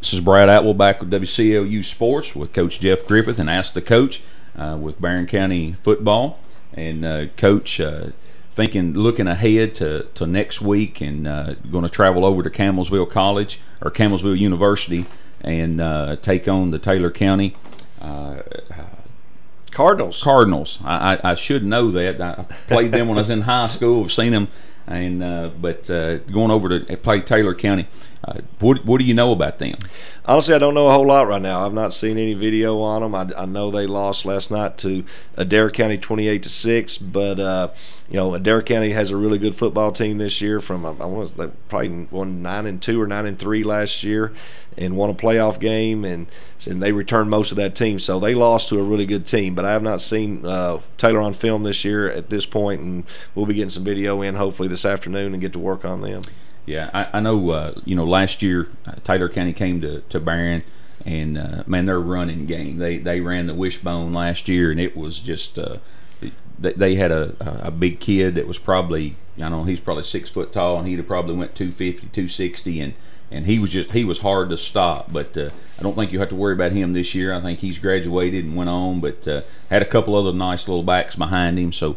This is Brad Atwell back with WCLU Sports with Coach Jeff Griffith and Ask the Coach with Barren County football. And Coach, looking ahead to next week, and going to travel over to Campbellsville College or Campbellsville University and take on the Taylor County Cardinals. I should know that. I played them when I was in high school. I've seen them, and but going over to play Taylor County. What do you know about them? Honestly, I don't know a whole lot right now. I've not seen any video on them. I know they lost last night to Adair County 28-6, but Adair County has a really good football team this year. They probably won 9-2 or 9-3 last year, and won a playoff game, and they returned most of that team. So they lost to a really good team. But I have not seen Taylor on film this year at this point, and we'll be getting some video in hopefully this afternoon and get to work on them. Yeah, I know. Last year Taylor County came to Barren, and man, their running game. They ran the wishbone last year, and it was just they had a big kid that was probably, he's probably 6 foot tall, and he'd have probably went 250, 260, and he was hard to stop. But I don't think you have to worry about him this year. I think he's graduated and went on, but had a couple other nice little backs behind him. So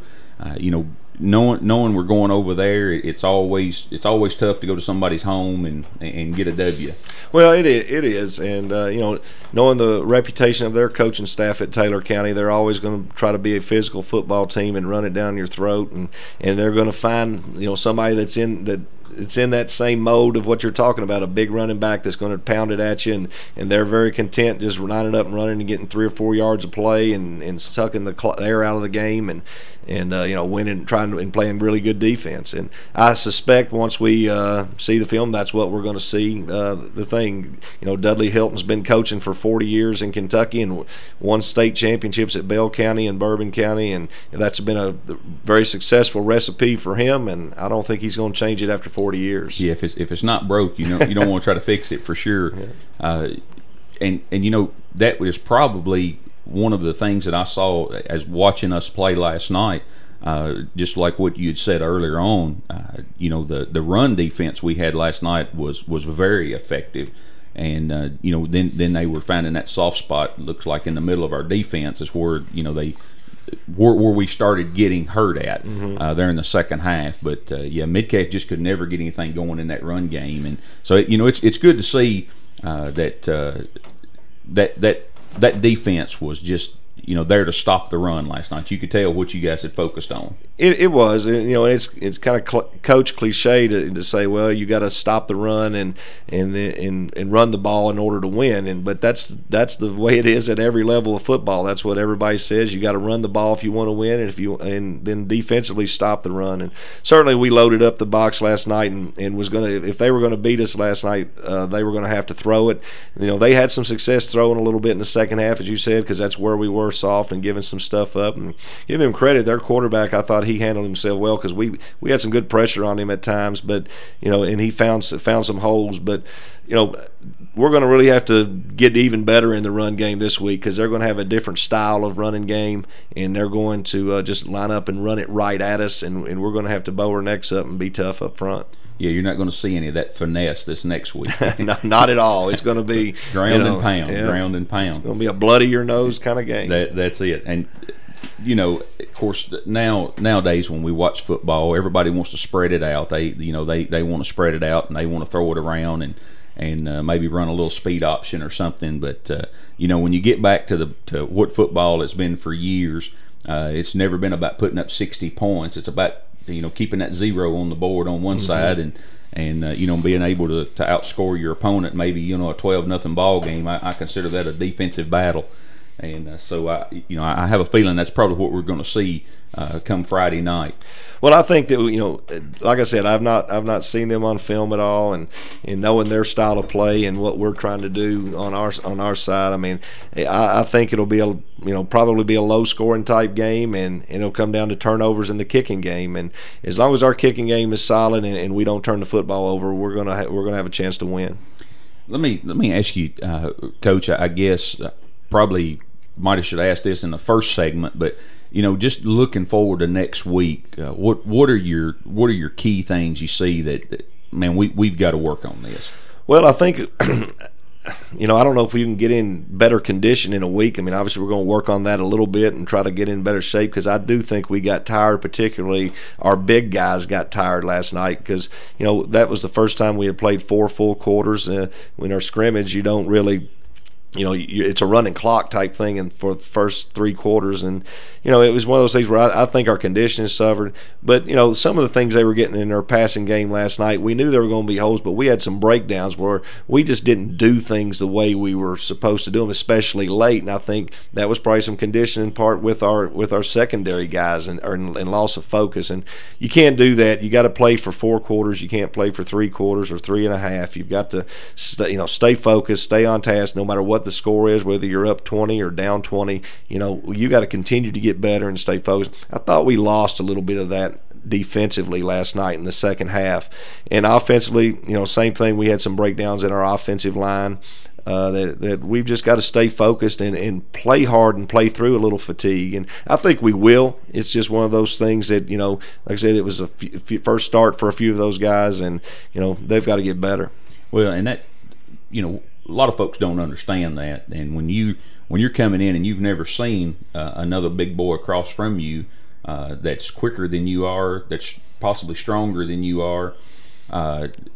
knowing we're going over there, it's always tough to go to somebody's home and get a W. Well, it is, and knowing the reputation of their coaching staff at Taylor County, they're always going to try to be a physical football team and run it down your throat, and they're going to find somebody that's in that same mode of what you're talking about, a big running back that's going to pound it at you, and they're very content just lining up and running and getting 3 or 4 yards of play and sucking the air out of the game and winning, trying and playing really good defense. And I suspect once we see the film, that's what we're going to see. The thing, Dudley Hilton's been coaching for 40 years in Kentucky and won state championships at Bell County and Bourbon County, and that's been a very successful recipe for him. And I don't think he's going to change it after 40 years. Yeah, if it's not broke, you don't want to try to fix it for sure. Yeah. And that was probably one of the things that I saw as watching us play last night. Just like what you had said earlier on, the run defense we had last night was very effective, and then they were finding that soft spot. Looks like in the middle of our defense is where where we started getting hurt at there in the second half. But Midcalf just could never get anything going in that run game, and so it's good to see that defense was just there to stop the run last night. You could tell what you guys had focused on. It was, it's kind of coach cliche to say, well, you got to stop the run and run the ball in order to win. But that's the way it is at every level of football. That's what everybody says. You got to run the ball if you want to win, and then defensively stop the run. And certainly we loaded up the box last night and was going to, if they were going to beat us last night, they were going to have to throw it. They had some success throwing a little bit in the second half, as you said, because that's where we were soft and giving some stuff up. And give them credit, their quarterback, I thought he handled himself well, because we had some good pressure on him at times, but and he found some holes. But we're going to really have to get even better in the run game this week, because they're going to have a different style of running game, and they're going to just line up and run it right at us, and we're going to have to bow our necks up and be tough up front. Yeah, you're not going to see any of that finesse this next week. Not at all. It's going to be ground and pound. It's going to be a bloody your nose kind of game. That's it. And of course, nowadays when we watch football, everybody wants to spread it out. They want to spread it out, and they want to throw it around and maybe run a little speed option or something. But when you get back to what football has been for years, it's never been about putting up 60 points. It's about keeping that zero on the board on one side and being able to outscore your opponent. Maybe a 12-0 ball game. I consider that a defensive battle, and so I have a feeling that's probably what we're going to see come Friday night. Well, I think that like I said, I've not seen them on film at all, and knowing their style of play and what we're trying to do on our side, I mean, I think it'll be probably be a low scoring type game, and it'll come down to turnovers in the kicking game. And as long as our kicking game is solid and we don't turn the football over, we're gonna have a chance to win. Let me ask you, Coach. I guess probably might have should ask this in the first segment, but just looking forward to next week, what are your key things you see that man we've got to work on this? Well, I think I don't know if we can get in better condition in a week. I mean, obviously we're going to work on that a little bit and try to get in better shape, because I do think we got tired, particularly our big guys got tired last night, because, that was the first time we had played 4 full quarters. In our scrimmage, you don't really – it's a running clock type thing, and for the first 3 quarters, and it was one of those things where I think our conditioning suffered. But some of the things they were getting in their passing game last night, we knew there were going to be holes, but we had some breakdowns where we just didn't do things the way we were supposed to do them, especially late. And I think that was probably some conditioning part with our secondary guys and loss of focus. And you can't do that. You got to play for 4 quarters. You can't play for 3 quarters or 3.5. You've got to stay focused, stay on task, no matter what the score is, whether you're up 20 or down 20. You got to continue to get better and stay focused. I thought we lost a little bit of that defensively last night in the second half, and offensively, same thing. We had some breakdowns in our offensive line. That we've just got to stay focused and play hard and play through a little fatigue, and I think we will. It's just one of those things that, like I said, it was a first start for a few of those guys, and they've got to get better. Well, and that, a lot of folks don't understand that, and when you're coming in and you've never seen another big boy across from you that's quicker than you are, that's possibly stronger than you are,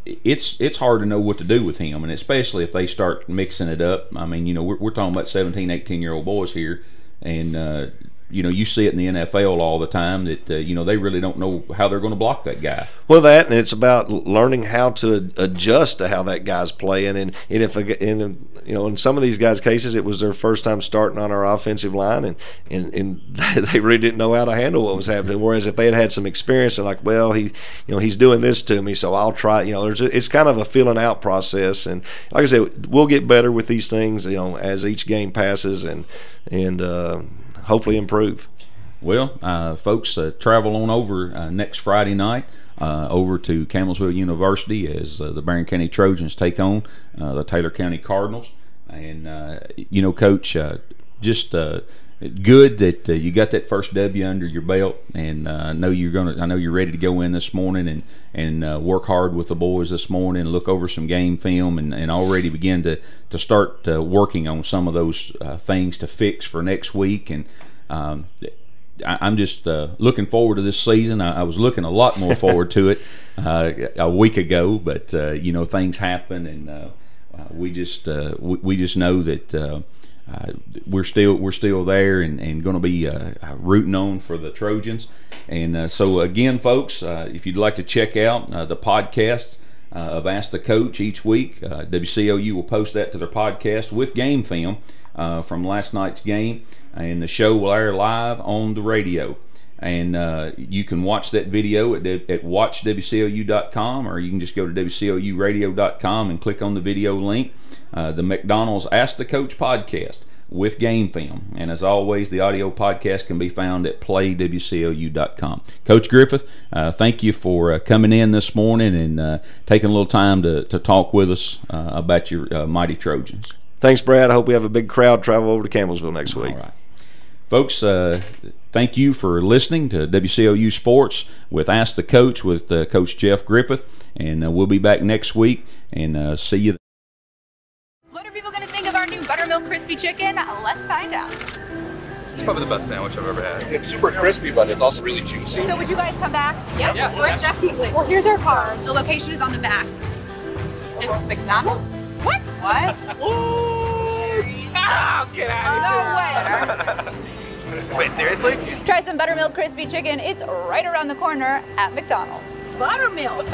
it's hard to know what to do with him, and especially if they start mixing it up. I mean, we're talking about 17, 18-year-old boys here, and you see it in the NFL all the time that they really don't know how they're going to block that guy. Well, and it's about learning how to adjust to how that guy's playing, and if in some of these guys' cases, it was their first time starting on our offensive line, and they really didn't know how to handle what was happening. Whereas if they had some experience, they're like, well, he's doing this to me, so I'll try. It's kind of a feeling out process, and like I said, we'll get better with these things, as each game passes, and hopefully improve. Well, folks, travel on over next Friday night over to Campbellsville University as the Barren County Trojans take on the Taylor County Cardinals. And Coach, just good that you got that first W under your belt, and I know you're ready to go in this morning and work hard with the boys this morning, look over some game film, and already begin to start working on some of those things to fix for next week. And I'm just looking forward to this season. I was looking a lot more forward to it a week ago, but things happen, and we just know that we're still there and going to be rooting on for the Trojans. And so again, folks, if you'd like to check out the podcast of Ask the Coach each week, WCOU will post that to their podcast with game film from last night's game, and the show will air live on the radio. And you can watch that video at watchwcou.com, or you can just go to wcouradio.com and click on the video link. The McDonald's Ask the Coach podcast with game film. And as always, the audio podcast can be found at playwcou.com. Coach Griffith, thank you for coming in this morning and taking a little time to talk with us about your mighty Trojans. Thanks, Brad. I hope we have a big crowd travel over to Campbellsville next week. All right. Folks, thank you for listening to WCOU Sports with Ask the Coach with Coach Jeff Griffith, and we'll be back next week, and see you. What are people going to think of our new buttermilk crispy chicken? Let's find out. It's probably the best sandwich I've ever had. It's super crispy, but it's also really juicy. So would you guys come back? Yeah, definitely. Well, here's our card. The location is on the back. It's McDonald's? What? What? Oh, get out No way. Wait, seriously? Try some buttermilk crispy chicken. It's right around the corner at McDonald's. Buttermilk.